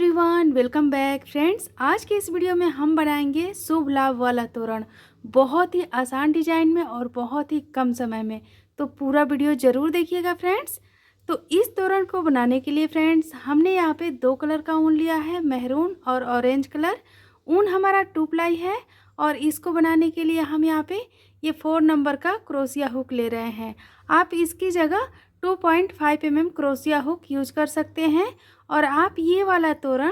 Everyone, welcome back friends. आज के इस वीडियो में हम बनाएंगे शुभ लाभ वाला तोरण, बहुत ही आसान डिजाइन में और बहुत ही कम समय में। तो पूरा वीडियो ज़रूर देखिएगा फ्रेंड्स। तो इस तोरण को बनाने के लिए फ्रेंड्स हमने यहाँ पे दो कलर का ऊन लिया है, मेहरून और ऑरेंज कलर। ऊन हमारा 2 प्लाई है और इसको बनाने के लिए हम यहाँ पे ये 4 नंबर का क्रोशिया हुक ले रहे हैं। आप इसकी जगह 2.5 mm क्रोशिया हुक यूज कर सकते हैं और आप ये वाला तोरण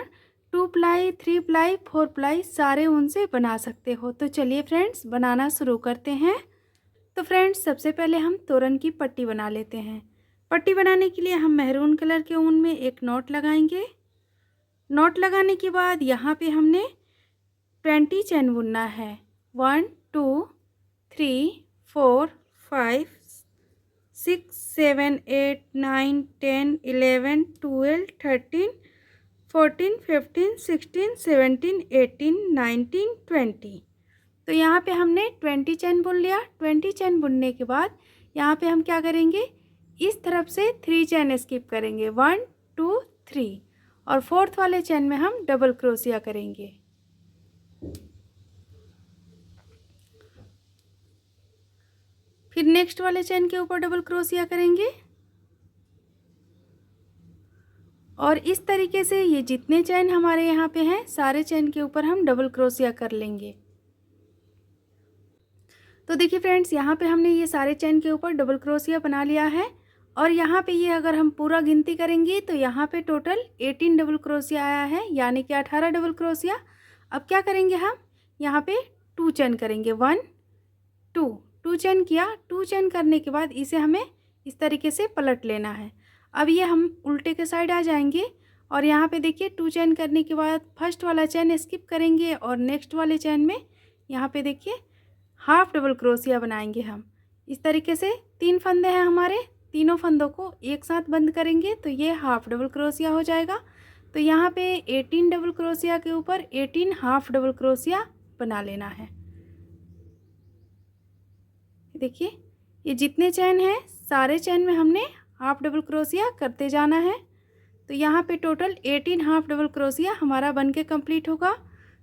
2 प्लाई, 3 प्लाई, 4 प्लाई सारे ऊन से बना सकते हो। तो चलिए फ्रेंड्स बनाना शुरू करते हैं। तो फ्रेंड्स सबसे पहले हम तोरण की पट्टी बना लेते हैं। पट्टी बनाने के लिए हम मेहरून कलर के ऊन में एक नॉट लगाएंगे। नॉट लगाने के बाद यहाँ पे हमने 20 चैन बुनना है। 1 2 3 4 5 6 7 8 9 10 11 12 13 14 15 16 17 18 19 20। तो यहाँ पे हमने 20 चैन बुन लिया। 20 चैन बुनने के बाद यहाँ पे हम क्या करेंगे, इस तरफ से 3 चैन स्किप करेंगे, 1 2 3, और 4th वाले चैन में हम डबल क्रोशिया करेंगे। फिर नेक्स्ट वाले चैन के ऊपर डबल क्रोशिया करेंगे और इस तरीके से ये जितने चैन हमारे यहाँ पे हैं सारे चैन के ऊपर हम डबल क्रोशिया कर लेंगे। तो देखिए फ्रेंड्स यहाँ पे हमने ये सारे चैन के ऊपर डबल क्रोशिया बना लिया है और यहाँ पे ये अगर हम पूरा गिनती करेंगे तो यहाँ पे टोटल 18 डबल क्रोशिया आया है, यानी कि 18 डबल क्रोशिया। अब क्या करेंगे, हम यहाँ पे 2 चैन करेंगे, 1 2 चैन किया। 2 चैन करने के बाद इसे हमें इस तरीके से पलट लेना है। अब ये हम उल्टे के साइड आ जाएंगे और यहाँ पे देखिए 2 चैन करने के बाद फर्स्ट वाला चैन स्किप करेंगे और नेक्स्ट वाले चैन में यहाँ पे देखिए हाफ डबल क्रोशिया बनाएंगे हम। इस तरीके से 3 फंदे हैं हमारे, तीनों फंदों को एक साथ बंद करेंगे तो ये हाफ डबल क्रोशिया हो जाएगा। तो यहाँ पे 18 डबल क्रोशिया के ऊपर 18 हाफ डबल क्रोशिया बना लेना है। देखिए ये जितने चैन हैं सारे चैन में हमने हाफ डबल क्रोशिया करते जाना है। तो यहाँ पे टोटल 18 हाफ डबल क्रोशिया हमारा बन के कम्प्लीट होगा।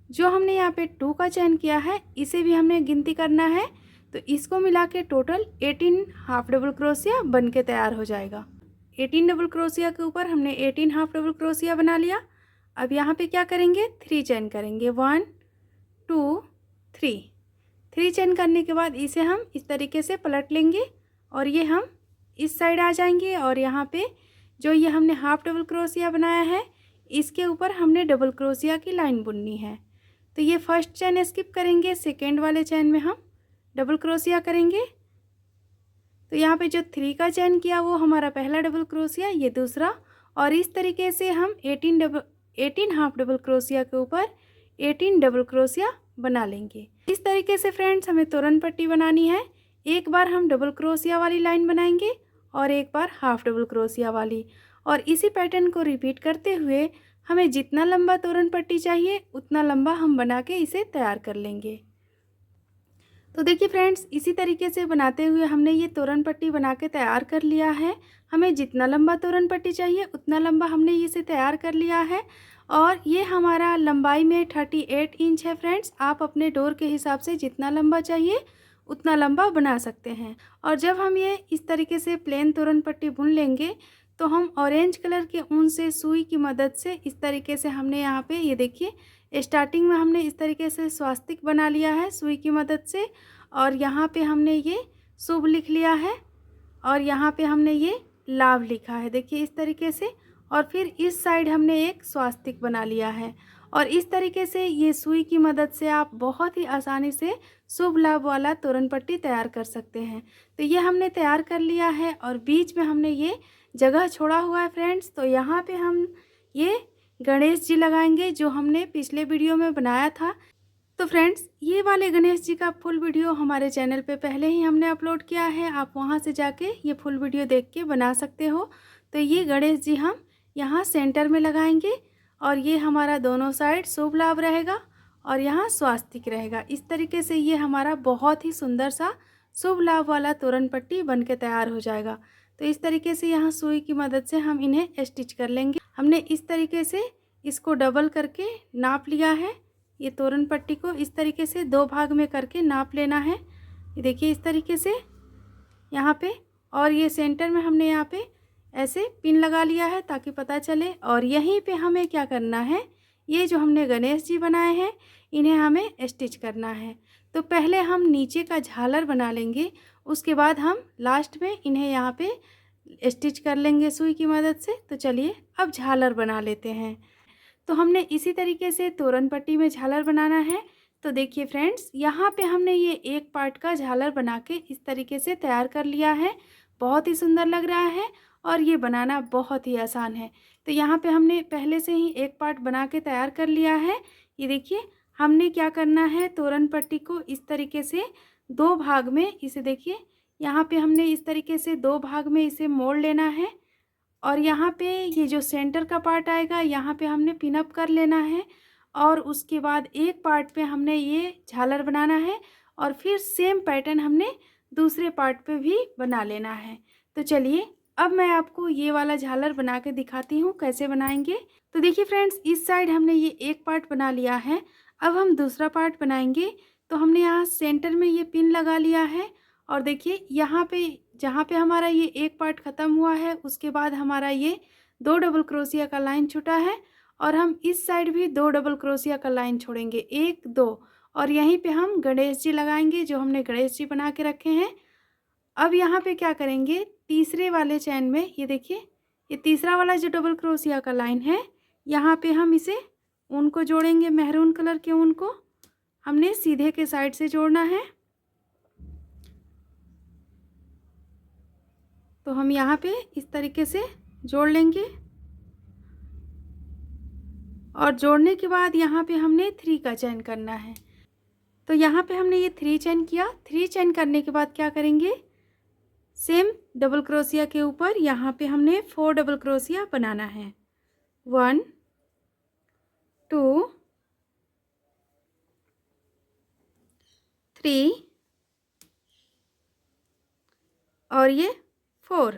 जो हमने यहाँ पे 2 का चैन किया है इसे भी हमने गिनती करना है, तो इसको मिला के टोटल 18 हाफ डबल क्रोशिया बन के तैयार हो जाएगा। 18 डबल क्रोशिया के ऊपर हमने 18 हाफ डबल क्रोशिया बना लिया। अब यहाँ पे क्या करेंगे, 3 चैन करेंगे, 1 2 3 चैन करने के बाद इसे हम इस तरीके से पलट लेंगे और ये हम इस साइड आ जाएंगे और यहाँ पे जो ये हमने हाफ डबल क्रोशिया बनाया है इसके ऊपर हमने डबल क्रोशिया की लाइन बुननी है। तो ये फर्स्ट चैन स्किप करेंगे, सेकेंड वाले चैन में हम डबल क्रोशिया करेंगे। तो यहाँ पे जो 3 का चैन किया वो हमारा पहला डबल क्रोशिया, ये दूसरा, और इस तरीके से हम 18 हाफ डबल क्रोशिया के ऊपर 18 डबल क्रोशिया बना लेंगे। इस तरीके से फ्रेंड्स हमें तोरण पट्टी बनानी है। एक बार हम डबल क्रोशिया वाली लाइन बनाएंगे और एक बार हाफ डबल क्रोशिया वाली, और इसी पैटर्न को रिपीट करते हुए हमें जितना लंबा तोरण पट्टी चाहिए उतना लंबा हम बना के इसे तैयार कर लेंगे। तो देखिए फ्रेंड्स इसी तरीके से बनाते हुए हमने ये तोरण पट्टी बना के तैयार कर लिया है। हमें जितना लंबा तोरण पट्टी चाहिए उतना लंबा हमने इसे तैयार कर लिया है और ये हमारा लंबाई में 38 इंच है फ्रेंड्स। आप अपने डोर के हिसाब से जितना लंबा चाहिए उतना लंबा बना सकते हैं। और जब हम ये इस तरीके से प्लेन तोरण पट्टी बुन लेंगे तो हम ऑरेंज कलर के ऊन से सुई की मदद से इस तरीके से हमने यहाँ पे ये देखिए स्टार्टिंग में हमने इस तरीके से स्वास्तिक बना लिया है सुई की मदद से, और यहाँ पे हमने ये शुभ लिख लिया है और यहाँ पे हमने ये लाभ लिखा है, देखिए इस तरीके से। और फिर इस साइड हमने एक स्वास्तिक बना लिया है और इस तरीके से ये सुई की मदद से आप बहुत ही आसानी से शुभ लाभ वाला तोरण पट्टी तैयार कर सकते हैं। तो ये हमने तैयार कर लिया है और बीच में हमने ये जगह छोड़ा हुआ है फ्रेंड्स। तो यहाँ पे हम ये गणेश जी लगाएंगे जो हमने पिछले वीडियो में बनाया था। तो फ्रेंड्स ये वाले गणेश जी का फुल वीडियो हमारे चैनल पे पहले ही हमने अपलोड किया है, आप वहाँ से जाके ये फुल वीडियो देख के बना सकते हो। तो ये गणेश जी हम यहाँ सेंटर में लगाएंगे और ये हमारा दोनों साइड शुभ लाभ रहेगा और यहाँ स्वास्तिक रहेगा। इस तरीके से ये हमारा बहुत ही सुंदर सा शुभ लाभ वाला तोरण पट्टी बन के तैयार हो जाएगा। तो इस तरीके से यहाँ सुई की मदद से हम इन्हें स्टिच कर लेंगे। हमने इस तरीके से इसको डबल करके नाप लिया है। ये तोरण पट्टी को इस तरीके से 2 भाग में करके नाप लेना है। ये देखिए इस तरीके से यहाँ पे, और ये सेंटर में हमने यहाँ पे ऐसे पिन लगा लिया है ताकि पता चले। और यहीं पे हमें क्या करना है, ये जो हमने गणेश जी बनाए हैं इन्हें हमें स्टिच करना है। तो पहले हम नीचे का झालर बना लेंगे, उसके बाद हम लास्ट में इन्हें यहाँ पे स्टिच कर लेंगे सुई की मदद से। तो चलिए अब झालर बना लेते हैं। तो हमने इसी तरीके से तोरण पट्टी में झालर बनाना है। तो देखिए फ्रेंड्स, यहाँ पे हमने ये एक पार्ट का झालर बना के इस तरीके से तैयार कर लिया है। बहुत ही सुंदर लग रहा है और ये बनाना बहुत ही आसान है। तो यहाँ पे हमने पहले से ही एक पार्ट बना के तैयार कर लिया है। ये देखिए हमने क्या करना है, तोरण पट्टी को इस तरीके से 2 भाग में, इसे देखिए यहाँ पे हमने इस तरीके से 2 भाग में इसे मोड़ लेना है। और यहाँ पे ये जो सेंटर का पार्ट आएगा यहाँ पे हमने पिन अप कर लेना है। और उसके बाद एक पार्ट पे हमने ये झालर बनाना है और फिर सेम पैटर्न हमने दूसरे पार्ट पे भी बना लेना है। तो चलिए अब मैं आपको ये वाला झालर बना के दिखाती हूँ कैसे बनाएंगे। तो देखिए फ्रेंड्स, इस साइड हमने ये एक पार्ट बना लिया है। अब हम दूसरा पार्ट बनाएंगे। तो हमने यहाँ सेंटर में ये पिन लगा लिया है और देखिए यहाँ पे जहाँ पे हमारा ये एक पार्ट ख़त्म हुआ है उसके बाद हमारा ये 2 डबल क्रोशिया का लाइन छूटा है और हम इस साइड भी 2 डबल क्रोशिया का लाइन छोड़ेंगे, 1 2, और यहीं पे हम गणेश जी लगाएंगे जो हमने गणेश जी बना के रखे हैं। अब यहाँ पे क्या करेंगे, तीसरे वाले चैन में ये देखिए ये तीसरा वाला जो डबल क्रोशिया का लाइन है यहाँ पे हम इसे ऊन को जोड़ेंगे। मैरून कलर के ऊन को हमने सीधे के साइड से जोड़ना है। तो हम यहाँ पे इस तरीके से जोड़ लेंगे और जोड़ने के बाद यहाँ पे हमने 3 का चैन करना है। तो यहाँ पे हमने ये 3 चैन किया। 3 चैन करने के बाद क्या करेंगे, सेम डबल क्रोशिया के ऊपर यहाँ पे हमने 4 डबल क्रोशिया बनाना है। 1 2 3 और ये 4।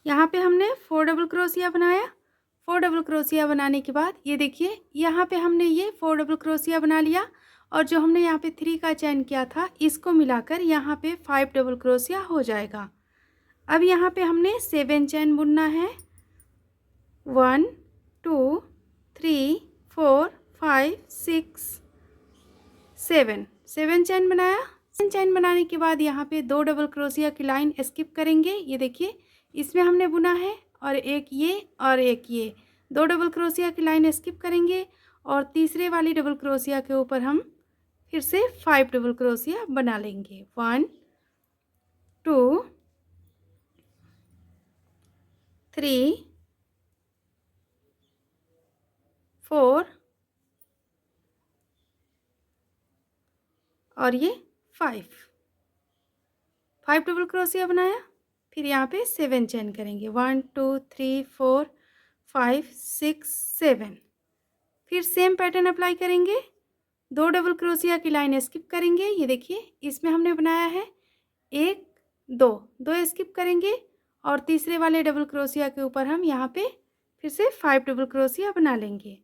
यहाँ पे हमने 4 डबल क्रोशिया बनाया। 4 डबल क्रोशिया बनाने के बाद ये देखिए यहाँ पे हमने ये 4 डबल क्रोशिया बना लिया और जो हमने यहाँ पे 3 का चैन किया था इसको मिलाकर यहाँ पे 5 डबल क्रोशिया हो जाएगा। अब यहाँ पे हमने 7 चैन बुनना है। 1 2 3 4 5 6 7 चैन बनाया। 7 चैन बनाने के बाद यहाँ पे 2 डबल क्रोशिया की लाइन स्किप करेंगे। ये देखिए इसमें हमने बुना है और एक ये और एक ये 2 डबल क्रोशिया की लाइन स्किप करेंगे और तीसरे वाली डबल क्रोशिया के ऊपर हम फिर से 5 डबल क्रोशिया बना लेंगे। 1 2 3 4 और ये 5 डबल क्रोशिया बनाया। फिर यहाँ पे 7 चैन करेंगे। 1 2 3 4 5 6 7। फिर सेम पैटर्न अप्लाई करेंगे। 2 डबल क्रोशिया की लाइन स्किप करेंगे। ये देखिए इसमें हमने बनाया है 1 2 स्किप करेंगे और तीसरे वाले डबल क्रोशिया के ऊपर हम यहाँ पे फिर से 5 डबल क्रोशिया बना लेंगे।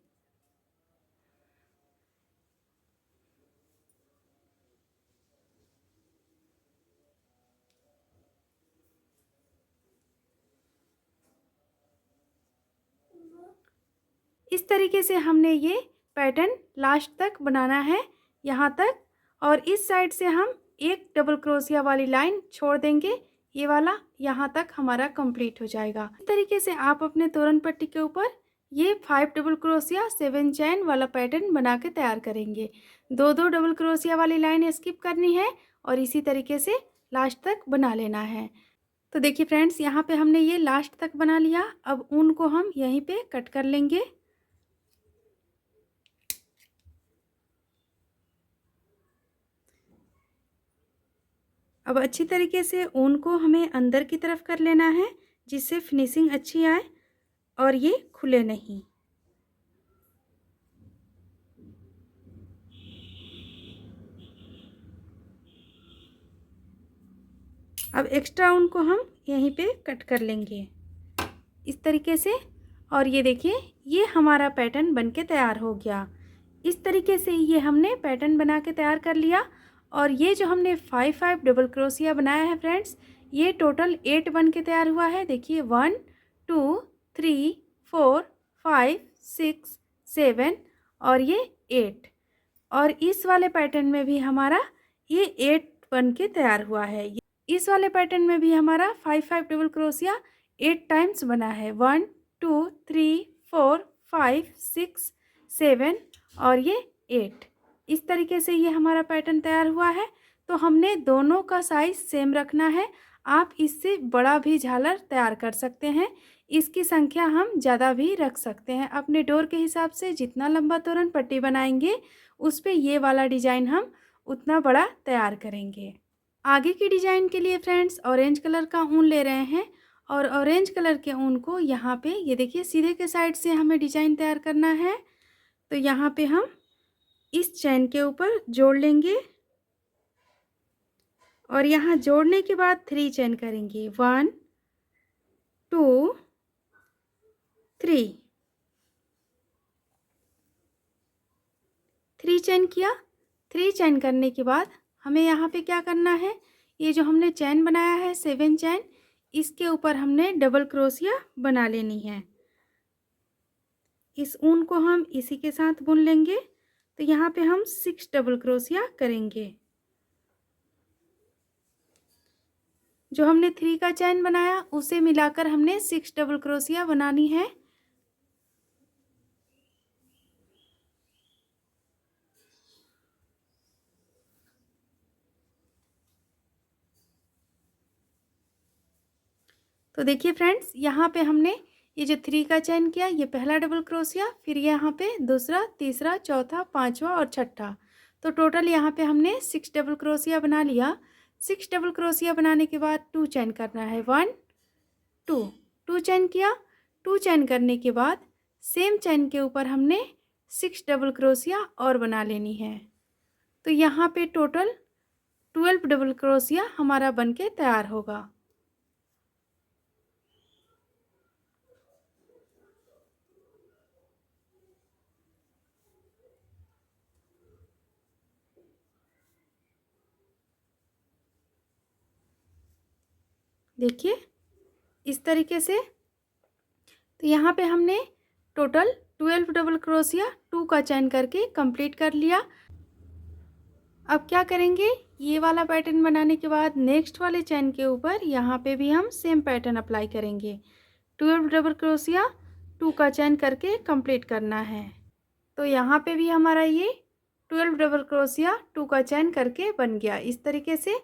इस तरीके से हमने ये पैटर्न लास्ट तक बनाना है यहाँ तक, और इस साइड से हम 1 डबल क्रोशिया वाली लाइन छोड़ देंगे। ये वाला यहाँ तक हमारा कंप्लीट हो जाएगा। इस तरीके से आप अपने तोरण पट्टी के ऊपर ये 5 डबल क्रोशिया 7 चैन वाला पैटर्न बना के तैयार करेंगे। 2 डबल क्रोशिया वाली लाइन स्किप करनी है और इसी तरीके से लास्ट तक बना लेना है। तो देखिए फ्रेंड्स, यहाँ पे हमने ये लास्ट तक बना लिया। अब ऊन को हम यहीं पे कट कर लेंगे। अब अच्छी तरीके से ऊन को हमें अंदर की तरफ कर लेना है जिससे फिनिशिंग अच्छी आए और ये खुले नहीं। अब एक्स्ट्रा ऊन को हम यहीं पे कट कर लेंगे इस तरीके से। और ये देखिए ये हमारा पैटर्न बनके तैयार हो गया। इस तरीके से ये हमने पैटर्न बना के तैयार कर लिया। और ये जो हमने 5 डबल क्रोशिया बनाया है फ्रेंड्स, ये टोटल 8 बन के तैयार हुआ है। देखिए 1 2 3 4 5 6 7 और ये 8। और इस वाले पैटर्न में भी हमारा ये 8 बन के तैयार हुआ है। इस वाले पैटर्न में भी हमारा 5 डबल क्रोशिया 8 टाइम्स बना है। 1 2 3 4 5 6 7 और ये 8। इस तरीके से ये हमारा पैटर्न तैयार हुआ है। तो हमने दोनों का साइज़ सेम रखना है। आप इससे बड़ा भी झालर तैयार कर सकते हैं। इसकी संख्या हम ज़्यादा भी रख सकते हैं। अपने डोर के हिसाब से जितना लंबा तोरण पट्टी बनाएंगे उस पे ये वाला डिज़ाइन हम उतना बड़ा तैयार करेंगे। आगे की डिज़ाइन के लिए फ्रेंड्स ऑरेंज कलर का ऊन ले रहे हैं। और ऑरेंज कलर के ऊन को यहाँ पे ये देखिए सीधे के साइड से हमें डिज़ाइन तैयार करना है। तो यहाँ पे हम इस चैन के ऊपर जोड़ लेंगे और यहाँ जोड़ने के बाद 3 चैन करेंगे। 1 2 3 3 चैन किया। 3 चैन करने के बाद हमें यहाँ पे क्या करना है, ये जो हमने चैन बनाया है 7 चैन, इसके ऊपर हमने डबल क्रोशिया बना लेनी है। इस ऊन को हम इसी के साथ बुन लेंगे। तो यहाँ पे हम 6 डबल क्रोशिया करेंगे। जो हमने 3 का चैन बनाया उसे मिलाकर हमने 6 डबल क्रोशिया बनानी है। तो देखिए फ्रेंड्स, यहाँ पे हमने ये जो 3 का चैन किया, ये पहला डबल क्रोशिया, फिर यहाँ पे दूसरा, तीसरा, चौथा, पांचवा और छठा। तो टोटल यहाँ पे हमने 6 डबल क्रोशिया बना लिया। 6 डबल क्रोशिया बनाने के बाद 2 चैन करना है। 1 2 चैन किया। 2 चैन करने के बाद सेम चैन के ऊपर हमने 6 डबल क्रोशिया और बना लेनी है। तो यहाँ पे टोटल 12 डबल क्रोशिया हमारा बनके तैयार होगा। देखिए इस तरीके से। तो यहाँ पे हमने टोटल 12 डबल क्रोशिया 2 का चैन करके कंप्लीट कर लिया। अब क्या करेंगे, ये वाला पैटर्न बनाने के बाद नेक्स्ट वाले चैन के ऊपर यहाँ पे भी हम सेम पैटर्न अप्लाई करेंगे। 12 डबल क्रोशिया 2 का चैन करके कंप्लीट करना है। तो यहाँ पे भी हमारा ये 12 डबल क्रोशिया 2 का चैन करके बन गया इस तरीके से।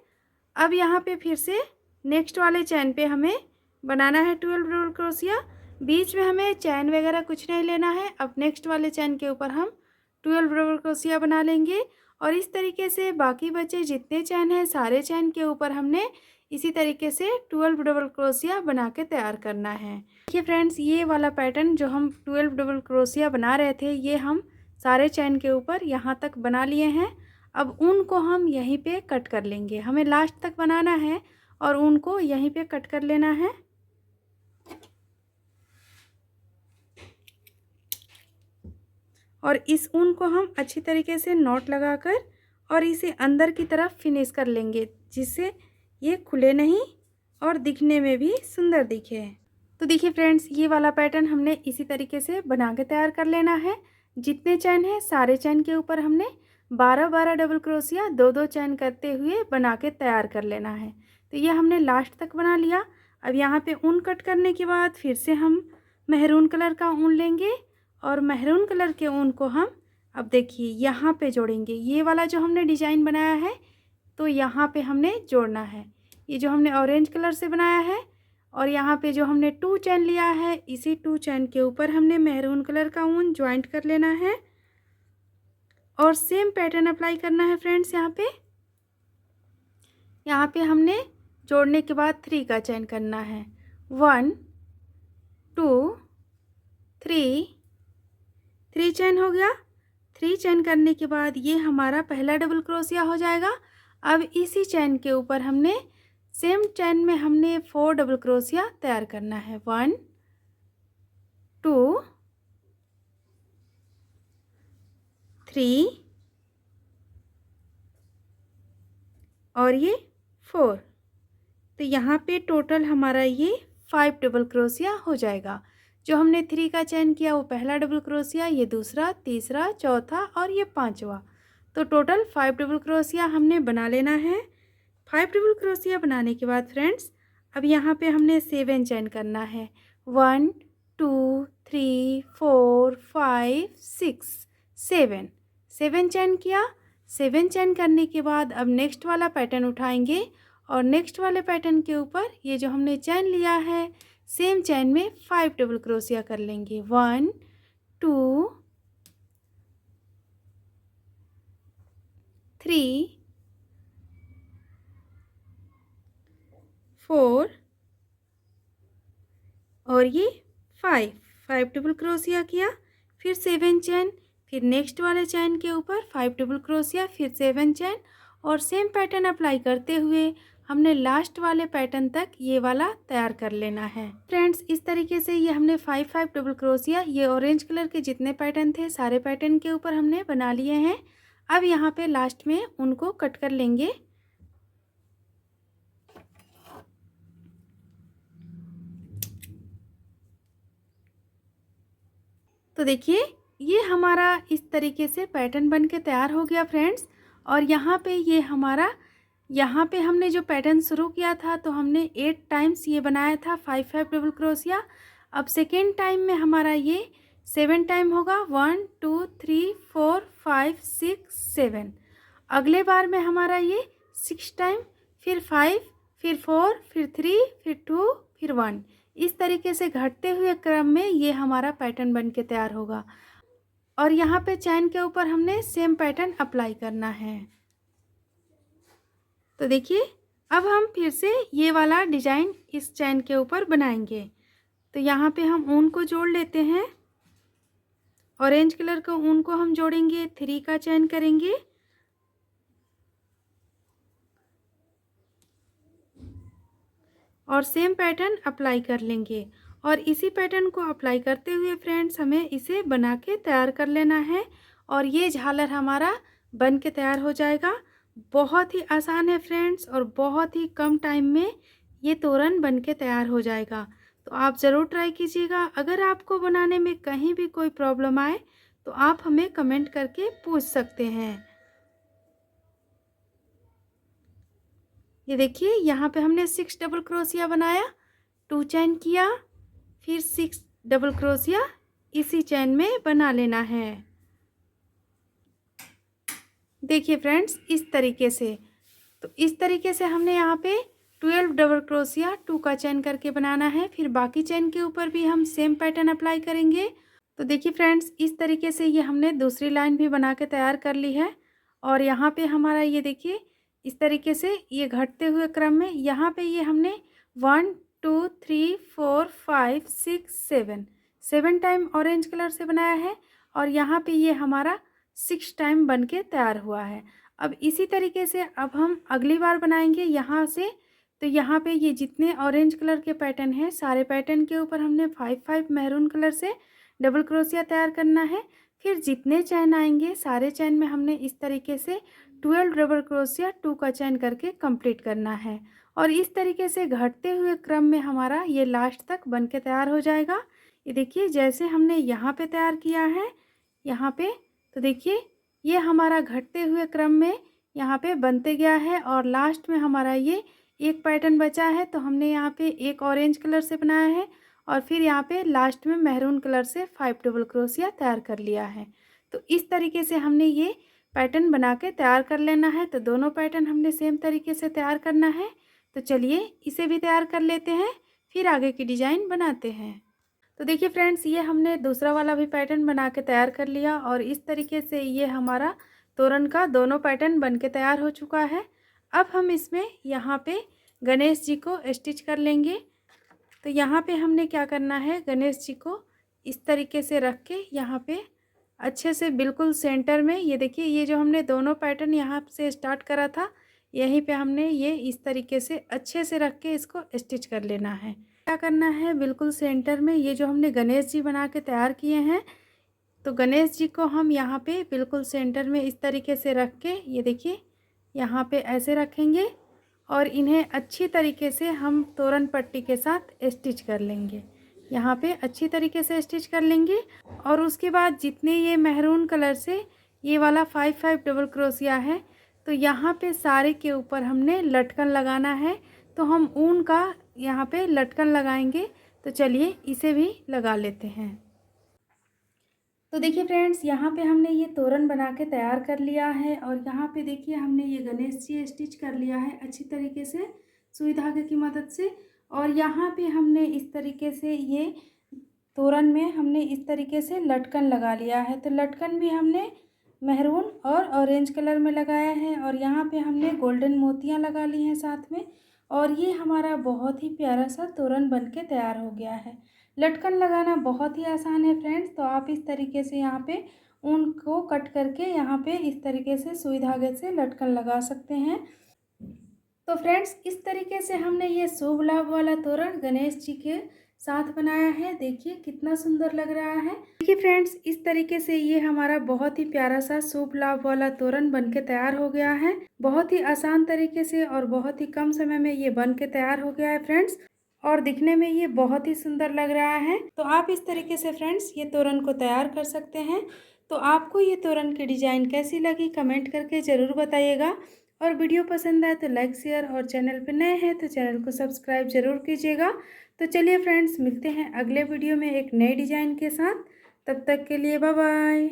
अब यहाँ पे फिर से नेक्स्ट वाले चैन पे हमें बनाना है 12 डबल क्रोशिया। बीच में हमें चैन वगैरह कुछ नहीं लेना है। अब नेक्स्ट वाले चैन के ऊपर हम 12 डबल क्रोशिया बना लेंगे। और इस तरीके से बाकी बचे जितने चैन हैं सारे चैन के ऊपर हमने इसी तरीके से 12 डबल क्रोशिया बना के तैयार करना है। देखिए फ्रेंड्स, ये वाला पैटर्न जो हम 12 डबल क्रोशिया बना रहे थे, ये हम सारे चैन के ऊपर यहाँ तक बना लिए हैं। अब ऊन को हम यहीं पे कट कर लेंगे। हमें लास्ट तक बनाना है और ऊन को यहीं पे कट कर लेना है। और इस ऊन को हम अच्छी तरीके से नॉट लगाकर और इसे अंदर की तरफ फिनिश कर लेंगे, जिससे ये खुले नहीं और दिखने में भी सुंदर दिखे। तो देखिए फ्रेंड्स, ये वाला पैटर्न हमने इसी तरीके से बना के तैयार कर लेना है। जितने चैन हैं सारे चैन के ऊपर हमने 12 डबल क्रोशिया 2 चैन करते हुए बना के तैयार कर लेना है। तो ये हमने लास्ट तक बना लिया। अब यहाँ पे ऊन कट करने के बाद फिर से हम मेहरून कलर का ऊन लेंगे और मेहरून कलर के ऊन को हम अब देखिए यहाँ पे जोड़ेंगे। ये वाला जो हमने डिज़ाइन बनाया है तो यहाँ पे हमने जोड़ना है। ये जो हमने ऑरेंज कलर से बनाया है और यहाँ पे जो हमने 2 चैन लिया है, इसी 2 चैन के ऊपर हमने मेहरून कलर का ऊन ज्वाइंट कर लेना है और सेम पैटर्न अप्लाई करना है फ्रेंड्स। यहाँ पे हमने जोड़ने के बाद 3 का चैन करना है। 1 2 3 चैन हो गया। 3 चैन करने के बाद ये हमारा पहला डबल क्रोशिया हो जाएगा। अब इसी चैन के ऊपर हमने सेम चैन में हमने 4 डबल क्रोशिया तैयार करना है। 1 2 3 और ये 4। तो यहाँ पे टोटल हमारा ये 5 डबल क्रोशिया हो जाएगा। जो हमने 3 का चेन किया वो पहला डबल क्रोशिया, ये दूसरा, तीसरा, चौथा और ये पांचवा। तो टोटल 5 डबल क्रोशिया हमने बना लेना है। 5 डबल क्रोशिया बनाने के बाद फ्रेंड्स अब यहाँ पे हमने 7 चेन करना है। 1 2 3 4 5 6 7 7 चेन किया। 7 चेन करने के बाद अब नेक्स्ट वाला पैटर्न उठाएंगे और नेक्स्ट वाले पैटर्न के ऊपर ये जो हमने चेन लिया है सेम चेन में 5 डबल क्रोशिया कर लेंगे। 1 2 3 4 और ये 5 डबल क्रोशिया किया, फिर 7 चेन, फिर नेक्स्ट वाले चेन के ऊपर 5 डबल क्रोशिया, फिर 7 चेन और सेम पैटर्न अप्लाई करते हुए हमने लास्ट वाले पैटर्न तक ये वाला तैयार कर लेना है। फ्रेंड्स इस तरीके से ये हमने 5 डबल क्रोशिया ये ऑरेंज कलर के जितने पैटर्न थे सारे पैटर्न के ऊपर हमने बना लिए हैं। अब यहाँ पे लास्ट में उनको कट कर लेंगे। तो देखिए ये हमारा इस तरीके से पैटर्न बन के तैयार हो गया फ्रेंड्स। और यहाँ पे ये हमारा यहाँ पे हमने जो पैटर्न शुरू किया था तो हमने 8 टाइम्स ये बनाया था 5 डबल क्रोशिया। अब सेकेंड टाइम में हमारा ये 7 टाइम होगा। 1 2 3 4 5 6 7। अगले बार में हमारा ये 6 टाइम, फिर 5, फिर 4, फिर 3, फिर 2, फिर 1। इस तरीके से घटते हुए क्रम में ये हमारा पैटर्न बन के तैयार होगा। और यहाँ पे चैन के ऊपर हमने सेम पैटर्न अप्लाई करना है। तो देखिए अब हम फिर से ये वाला डिजाइन इस चैन के ऊपर बनाएंगे। तो यहाँ पे हम ऊन को जोड़ लेते हैं। ऑरेंज कलर का ऊन को हम जोड़ेंगे, 3 का चैन करेंगे और सेम पैटर्न अप्लाई कर लेंगे। और इसी पैटर्न को अप्लाई करते हुए फ्रेंड्स हमें इसे बना के तैयार कर लेना है और ये झालर हमारा बन के तैयार हो जाएगा। बहुत ही आसान है फ्रेंड्स और बहुत ही कम टाइम में ये तोरण बन के तैयार हो जाएगा। तो आप ज़रूर ट्राई कीजिएगा। अगर आपको बनाने में कहीं भी कोई प्रॉब्लम आए तो आप हमें कमेंट करके पूछ सकते हैं। ये देखिए यहाँ पे हमने 6 डबल क्रोशिया बनाया, 2 चैन किया, फिर 6 डबल क्रोशिया इसी चैन में बना लेना है। देखिए फ्रेंड्स इस तरीके से। तो इस तरीके से हमने यहाँ पे 12 डबल क्रोशिया 2 का चैन करके बनाना है। फिर बाकी चैन के ऊपर भी हम सेम पैटर्न अप्लाई करेंगे। तो देखिए फ्रेंड्स इस तरीके से ये हमने दूसरी लाइन भी बना के तैयार कर ली है। और यहाँ पे हमारा ये देखिए इस तरीके से ये घटते हुए क्रम में यहाँ पे ये हमने 1 2 3 4 5 6 7 टाइम ऑरेंज कलर से बनाया है और यहाँ पे ये हमारा 6 टाइम बन के तैयार हुआ है। अब इसी तरीके से अब हम अगली बार बनाएंगे यहाँ से। तो यहाँ पे ये जितने ऑरेंज कलर के पैटर्न हैं सारे पैटर्न के ऊपर हमने 5 मैरून कलर से डबल क्रोशिया तैयार करना है। फिर जितने चैन आएंगे सारे चैन में हमने इस तरीके से 12 डबल क्रोशिया 2 का चैन करके कंप्लीट करना है। और इस तरीके से घटते हुए क्रम में हमारा ये लास्ट तक बन के तैयार हो जाएगा। ये देखिए जैसे हमने यहाँ पे तैयार किया है यहाँ पे, तो देखिए ये हमारा घटते हुए क्रम में यहाँ पे बनते गया है और लास्ट में हमारा ये एक पैटर्न बचा है। तो हमने यहाँ पे एक ऑरेंज कलर से बनाया है और फिर यहाँ पे लास्ट में मैरून कलर से 5 डबल क्रोशिया तैयार कर लिया है। तो इस तरीके से हमने ये पैटर्न बना के तैयार कर लेना है। तो दोनों पैटर्न हमने सेम तरीके से तैयार करना है। तो चलिए इसे भी तैयार कर लेते हैं, फिर आगे की डिज़ाइन बनाते हैं। तो देखिए फ्रेंड्स ये हमने दूसरा वाला भी पैटर्न बना के तैयार कर लिया और इस तरीके से ये हमारा तोरण का दोनों पैटर्न बन के तैयार हो चुका है। अब हम इसमें यहाँ पे गणेश जी को स्टिच कर लेंगे। तो यहाँ पे हमने क्या करना है, गणेश जी को इस तरीके से रख के यहाँ पे अच्छे से बिल्कुल सेंटर में, ये देखिए ये जो हमने दोनों पैटर्न यहाँ से स्टार्ट करा था यहीं पे हमने ये इस तरीके से अच्छे से रख के इसको स्टिच कर लेना है। क्या करना है, बिल्कुल सेंटर में ये जो हमने गणेश जी बना के तैयार किए हैं, तो गणेश जी को हम यहाँ पे बिल्कुल सेंटर में इस तरीके से रख के, ये देखिए यहाँ पे ऐसे रखेंगे और इन्हें अच्छी तरीके से हम तोरण पट्टी के साथ स्टिच कर लेंगे। यहाँ पे अच्छी तरीके से स्टिच कर लेंगे और उसके बाद जितने ये मैरून कलर से ये वाला 5-5 डबल क्रोशिया है, तो यहाँ पे सारे के ऊपर हमने लटकन लगाना है। तो हम ऊन का यहाँ पे लटकन लगाएंगे। तो चलिए इसे भी लगा लेते हैं। तो देखिए फ्रेंड्स, यहाँ पे हमने ये तोरण बना के तैयार कर लिया है और यहाँ पे देखिए हमने ये गणेश जी स्टिच कर लिया है अच्छी तरीके से सुई धागे की मदद से। और यहाँ पे हमने इस तरीके से ये तोरण में हमने इस तरीके से लटकन लगा लिया है। तो लटकन भी हमने मैरून और ऑरेंज कलर में लगाया है और यहाँ पे हमने गोल्डन मोतियाँ लगा ली हैं साथ में। और ये हमारा बहुत ही प्यारा सा तोरण बन के तैयार हो गया है। लटकन लगाना बहुत ही आसान है फ्रेंड्स। तो आप इस तरीके से यहाँ पे ऊन को कट करके यहाँ पे इस तरीके से सुई धागे से लटकन लगा सकते हैं। तो फ्रेंड्स, इस तरीके से हमने ये शुभ लाभ वाला तोरण गणेश जी के साथ बनाया है। देखिए कितना सुंदर लग रहा है। देखिए फ्रेंड्स, इस तरीके से ये हमारा बहुत ही प्यारा सा शुभ लाभ वाला तोरण बन के तैयार हो गया है। बहुत ही आसान तरीके से और बहुत ही कम समय में ये बन के तैयार हो गया है फ्रेंड्स। और दिखने में ये बहुत ही सुंदर लग रहा है। तो आप इस तरीके से फ्रेंड्स ये तोरण को तैयार कर सकते हैं। तो आपको ये तोरण की डिज़ाइन कैसी लगी कमेंट करके ज़रूर बताइएगा। और वीडियो पसंद आए तो लाइक शेयर और चैनल पर नए हैं तो चैनल को सब्सक्राइब ज़रूर कीजिएगा। तो चलिए फ्रेंड्स, मिलते हैं अगले वीडियो में एक नए डिज़ाइन के साथ। तब तक के लिए बाय बाय।